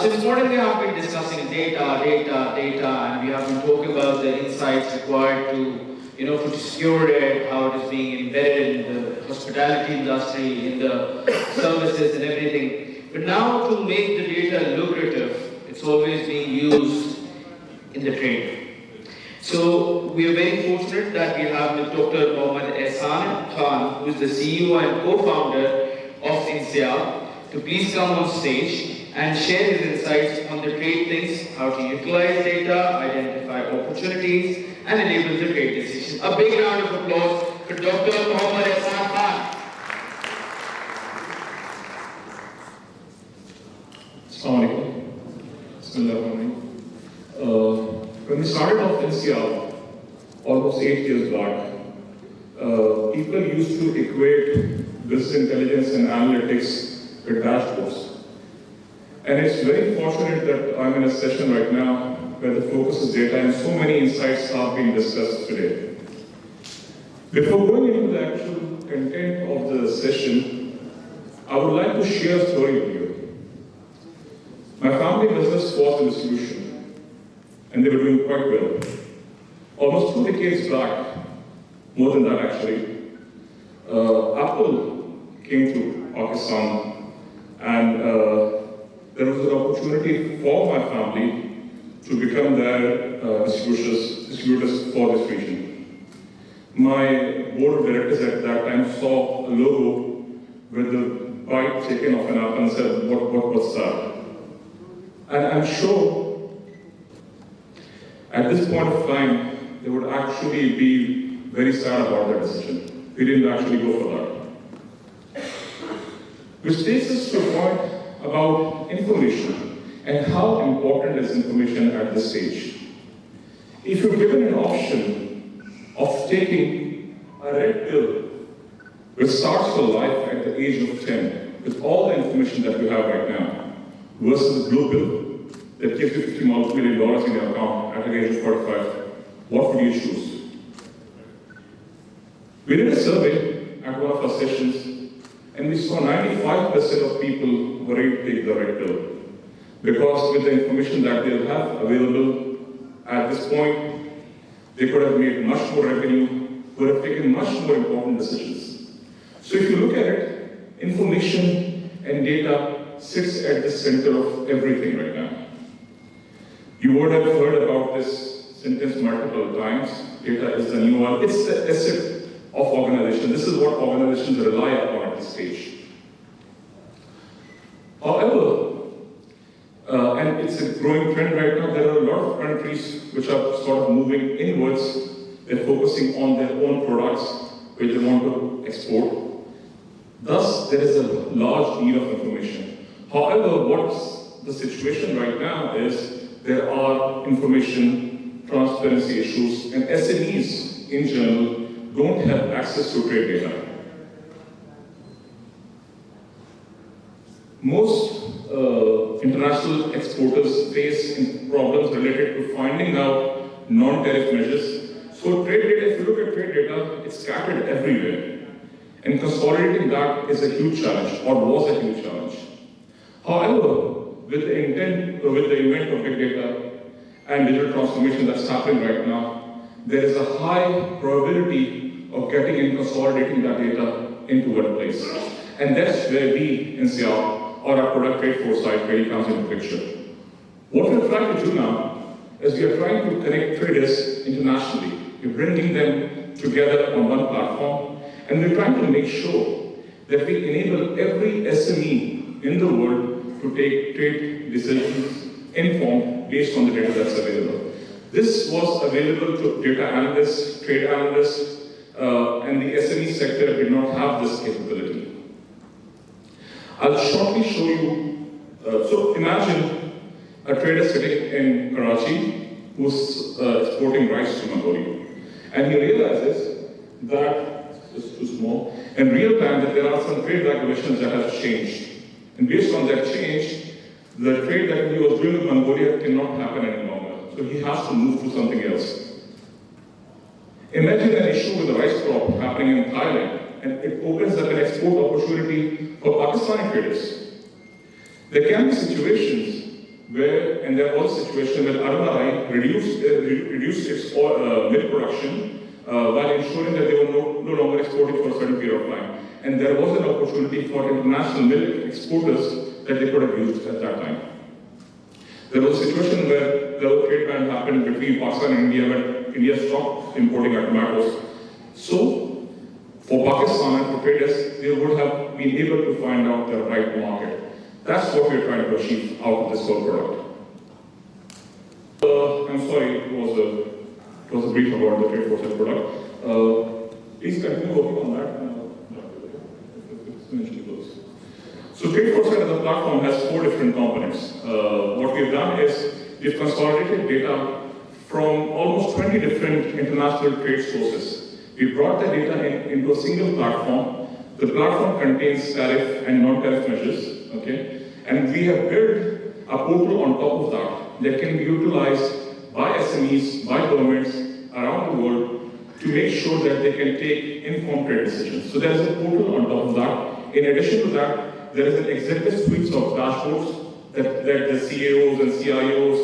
So this morning we have been discussing data, and we have been talking about the insights required to secure it, how it is being embedded in the hospitality industry, in the services and everything. But now to make the data lucrative, it's always being used in the trade. So we are very fortunate that we have Dr. Ehsan Khan, who is the CEO and co-founder of Inseyab, to please come on stage and share his insights on the trade things, how to utilize data, identify opportunities, and enable the trade decisions. A big round of applause for Dr. Ehsan Khan. Assalamu alaikum. When we started off Inseyab, almost 8 years back, people used to equate business intelligence and analytics with dashboards. And it's very fortunate that I'm in a session right now where the focus is data and so many insights are being discussed today. Before going into the actual content of the session, I would like to share a story with you. My family business was in distribution, and they were doing quite well. Almost 2 decades back, more than that actually, Apple came to Pakistan, and there was an opportunity for my family to become their distributors for this region. My board of directors at that time saw a logo with the bite taken off an apple and said, what's that? And I'm sure at this point of time, they would actually be very sad about their decision. We didn't actually go for that. Which takes us to a point about information and how important is information at this stage. If you're given an option of taking a red pill which starts your life at the age of 10 with all the information that you have right now versus a blue pill that gives you $50 million in your account at the age of 45, what would you choose? We did a survey at one of our sessions, and we saw 95% of people were ready to take the red pill. Because with the information that they'll have available at this point, they could have made much more revenue, could have taken much more important decisions. So if you look at it, information and data sits at the center of everything right now. You would have heard about this sentence multiple times. Data is the new one. It's the asset of organization. This is what organizations rely upon at this stage. However, and it's a growing trend right now, there are a lot of countries which are sort of moving inwards. They're focusing on their own products which they want to export. Thus, there is a large need of information. However, what's the situation right now is there are information transparency issues, and SMEs in general don't have access to trade data. Most international exporters face problems related to finding out non-tariff measures. So trade data, if you look at trade data, it's scattered everywhere. And consolidating that is a huge challenge, or was a huge challenge. However, with the invent of big data and digital transformation that's happening right now, there is a high probability of getting and consolidating that data into one place. And that's where we, Inseyab, or our product trade Foresight, really comes into the picture. What we're trying to do now is we are trying to connect traders internationally. We're bringing them together on one platform, and we're trying to make sure that we enable every SME in the world to take trade decisions informed based on the data that's available. This was available to data analysts, trade analysts, and the SME sector did not have this capability. I'll shortly show you, so imagine a trader sitting in Karachi who's exporting rice to Mongolia. And he realizes that, it's too small, in real time that there are some trade regulations that have changed. And based on that change, the trade that he was doing with Mongolia cannot happen any longer. So he has to move to something else. Imagine an issue with the rice crop happening in Thailand, and it opens up an export opportunity for Pakistani traders. There can be situations and there was a situation where RMRI reduced its milk production while ensuring that they were no longer exporting for a certain period of time. And there was an opportunity for international milk exporters that they could have used at that time. There was a situation where the trade ban happened between Pakistan and India, when India stopped importing our tomatoes. So, for Pakistan and for traders, they would have been able to find out the right market. That's what we're trying to achieve out of this whole product. I'm sorry, it was a brief about the Trade Foresight product. Please continue working on that. So Trade Foresight as a platform has 4 different components. What we've done is we've consolidated data from almost 20 different international trade sources. We brought the data into a single platform. The platform contains tariff and non-tariff measures, okay? And we have built a portal on top of that can be utilized by SMEs, by governments around the world to make sure that they can take informed trade decisions. So there is a portal on top of that. In addition to that, there is an executive suite of dashboards that the CAOs and CIOs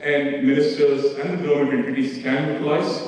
and ministers and the government entities can utilize.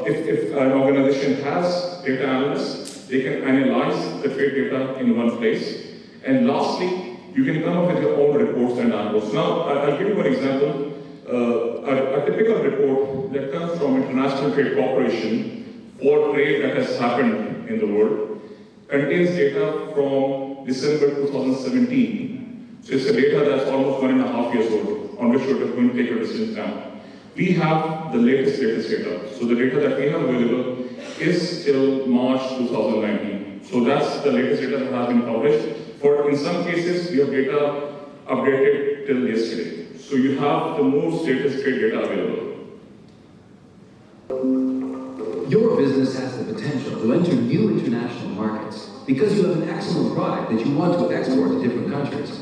If an organization has data analysts, they can analyze the trade data in one place. And lastly, you can come up with your own reports and dashboards. Now, I'll give you an example. A typical report that comes from International Trade Corporation for trade that has happened in the world contains data from December 2017. So it's a data that's almost 1.5 years old, on which you're going to take your decisions down. We have the latest data. So the data that we have available is till March 2019. So that's the latest data that has been published. In some cases, we have data updated till yesterday. So you have the most latest trade data available. Your business has the potential to enter new international markets because you have an excellent product that you want to export to different countries.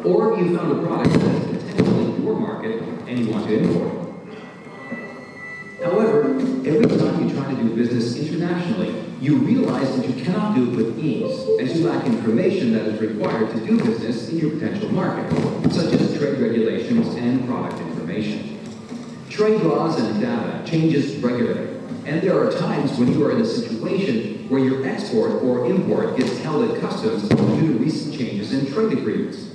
Or you found a product that is potentially your market and you want to import it. However, every time you try to do business internationally, you realize that you cannot do it with ease, as you lack information that is required to do business in your potential market, such as trade regulations and product information. Trade laws and data changes regularly, and there are times when you are in a situation where your export or import gets held at customs due to recent changes in trade agreements.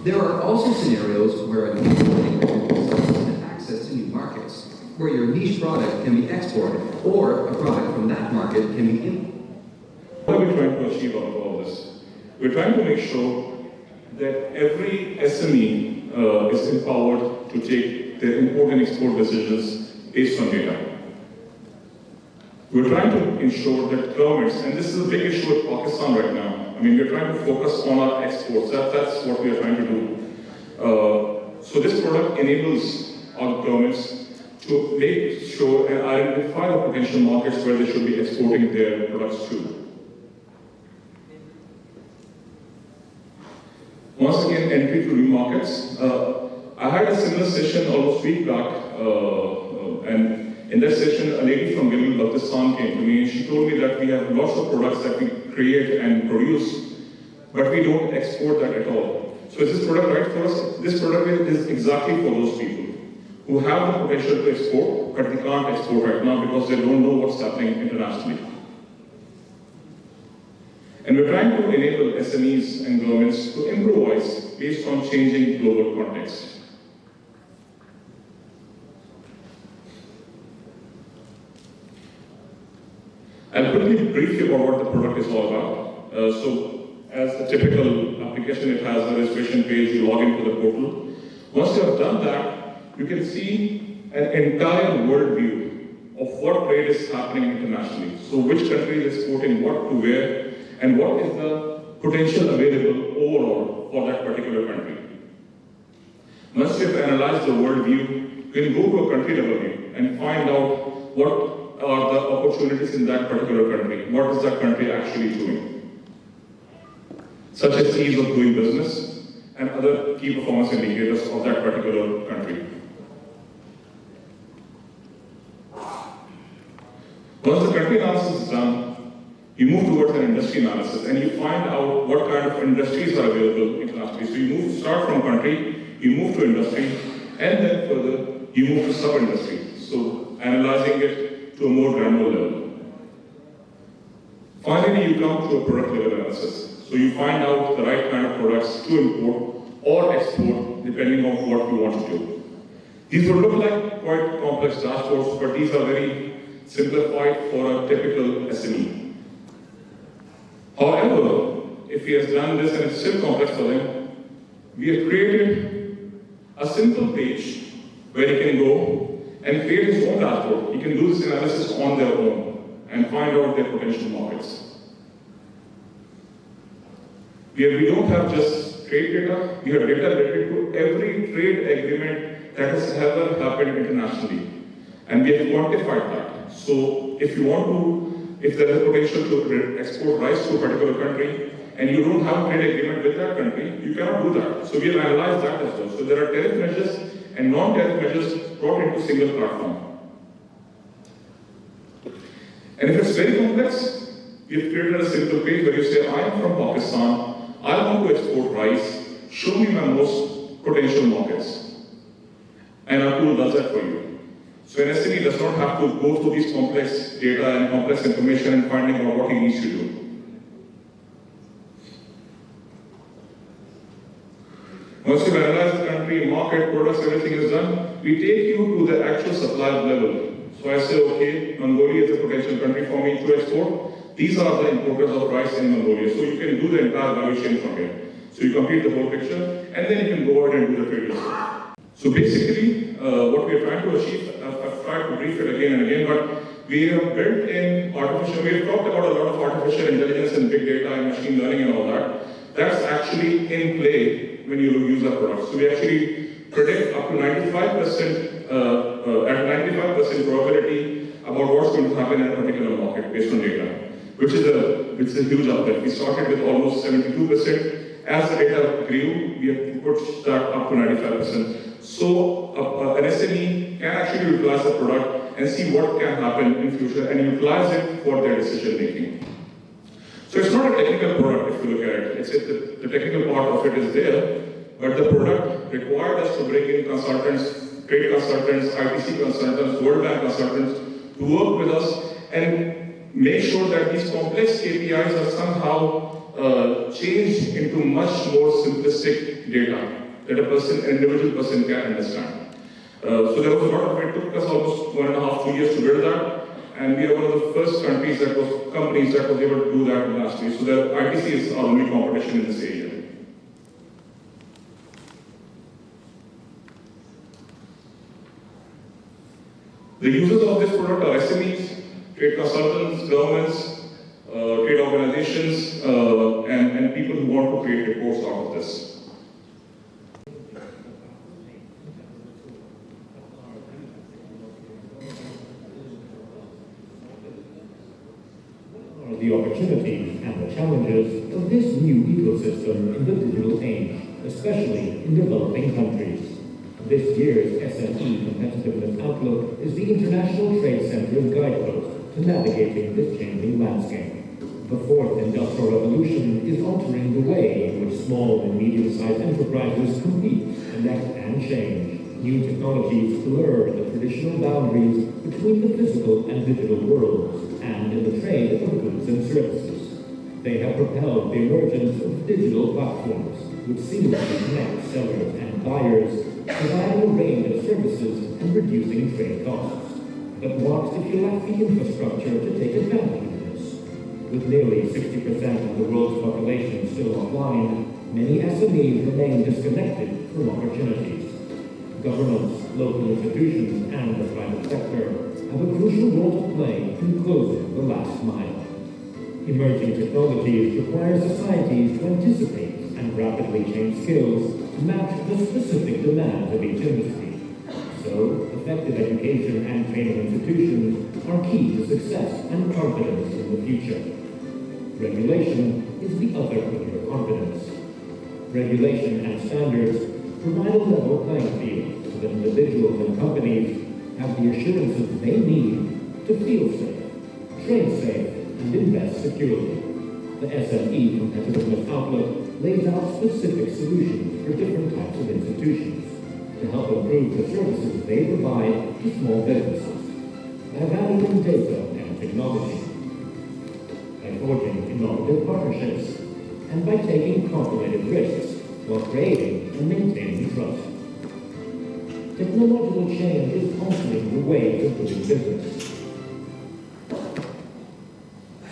There are also scenarios where a new trade agreement results in access to new markets, where your niche product can be exported, or a product from that market can be imported. What are we trying to achieve out of all this? We're trying to make sure that every SME is empowered to take their import and export decisions based on data. We're trying to ensure that governments, and this is a big issue with Pakistan right now. I mean, we're trying to focus on our exports. That's what we are trying to do. So this product enables our governments to make sure and identify the potential markets where they should be exporting their products to. Once again, entry to new markets. I had a similar session almost a week back, and in that session, a lady from Pakistan came to me and she told me that we have lots of products that we create and produce, but we don't export that at all. So is this product right for us? This product is exactly for those people who have the potential to export, but they can't export right now because they don't know what's happening internationally. And we're trying to enable SMEs and governments to improvise based on changing global context. I'll quickly brief you about what the product is all about. So, as the typical application, it has a registration page, you log into the portal. Once you have done that, you can see an entire world view of what trade is happening internationally. So which country is exporting what to where, and what is the potential available overall for that particular country. Once you have analyzed the world view, you can go to a country level view and find out what are the opportunities in that particular country. What is that country actually doing? Such as ease of doing business and other key performance indicators of that particular country. Once the country analysis is done, you move towards an industry analysis and you find out what kind of industries are available internationally. So you move start from country, you move to industry, and then further, you move to sub-industry. So analyzing it to a more granular level. Finally, you come to a product level analysis. So you find out the right kind of products to import or export, depending on what you want to do. These would look like quite complex dashboards, but these are very simplified for a typical SME. However, if he has done this and it's still complex for them, we have created a simple page where he can go and create his own dashboard. He can do this analysis on their own and find out their potential markets. We don't have just trade data, we have data related to every trade agreement that has ever happened internationally. And we have quantified that. So if you want to, if there is a potential to export rice to a particular country, and you don't have a trade agreement with that country, you cannot do that. So we have analyzed that as well. So there are tariff measures and non-tariff measures brought into a single platform. And if it's very complex, we have created a simple page where you say, I am from Pakistan, I want to export rice, show me my most potential markets. And our tool does that for you. So an SME does not have to go through these complex data and complex information and finding out what he needs to do. Once you've analyzed the country, market, products, everything is done, we take you to the actual supply level. So I say, okay, Mongolia is a potential country for me to export. These are the importers of rice in Mongolia. So you can do the entire value chain from here. So you complete the whole picture, and then you can go ahead and do the trade. So basically, what we are trying to achieve, I've tried to brief it again and again, but we have built in artificial, we have talked about a lot of artificial intelligence and big data and machine learning and all that. That's actually in play when you use our products. So we actually predict up to 95%, at 95% probability about what's going to happen in a particular market based on data, which is a huge uplift. We started with almost 72%. As the data grew, we have pushed that up to 95%. So an SME can actually utilize the product and see what can happen in future and utilize it for their decision making. So it's not a technical product if you look at it. The technical part of it is there, but the product required us to bring in consultants, trade consultants, ITC consultants, World Bank consultants to work with us and make sure that these complex KPIs are somehow changed into much more simplistic data that an individual person can understand. So there was a lot of it. Took us almost 1.5 to 2 years to build that. And we are one of the first companies that was able to do that last year. So the ITC is our only competition in this area. The users of this product are SMEs, trade consultants, governments, trade organizations, and people who want to create reports out of this. The opportunities and the challenges of this new ecosystem in the digital age, especially in developing countries. This year's SME Competitiveness Outlook is the International Trade Center's guidepost to navigating this changing landscape. The fourth industrial revolution is altering the way in which small and medium-sized enterprises compete, connect, and change. New technologies blur the traditional boundaries between the physical and digital worlds, and in the trade of goods and services. They have propelled the emergence of digital platforms, which seamlessly connect sellers and buyers, providing a range of services and reducing trade costs. But what if you lack the infrastructure to take advantage of this? With nearly 60% of the world's population still offline, many SMEs remain disconnected from opportunities. Governments, local institutions, and the private sector have a crucial role to play in closing the last mile. Emerging technologies require societies to anticipate and rapidly change skills to match the specific demands of each industry. So, effective education and training institutions are key to success and confidence in the future. Regulation is the other pillar of confidence. Regulation and standards provide a level playing field so that individuals and companies have the assurances they need to feel safe, trade safe, and invest securely. The SME Competitiveness Outlook lays out specific solutions for different types of institutions to help improve the services they provide to small businesses by valuing data and technology, by forging innovative partnerships, and by taking calculated risks while creating and maintaining trust. Technological change is altering the way of doing business.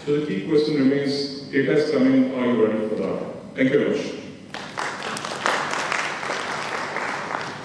So the key question remains, data is coming, are you ready for that? Thank you very much.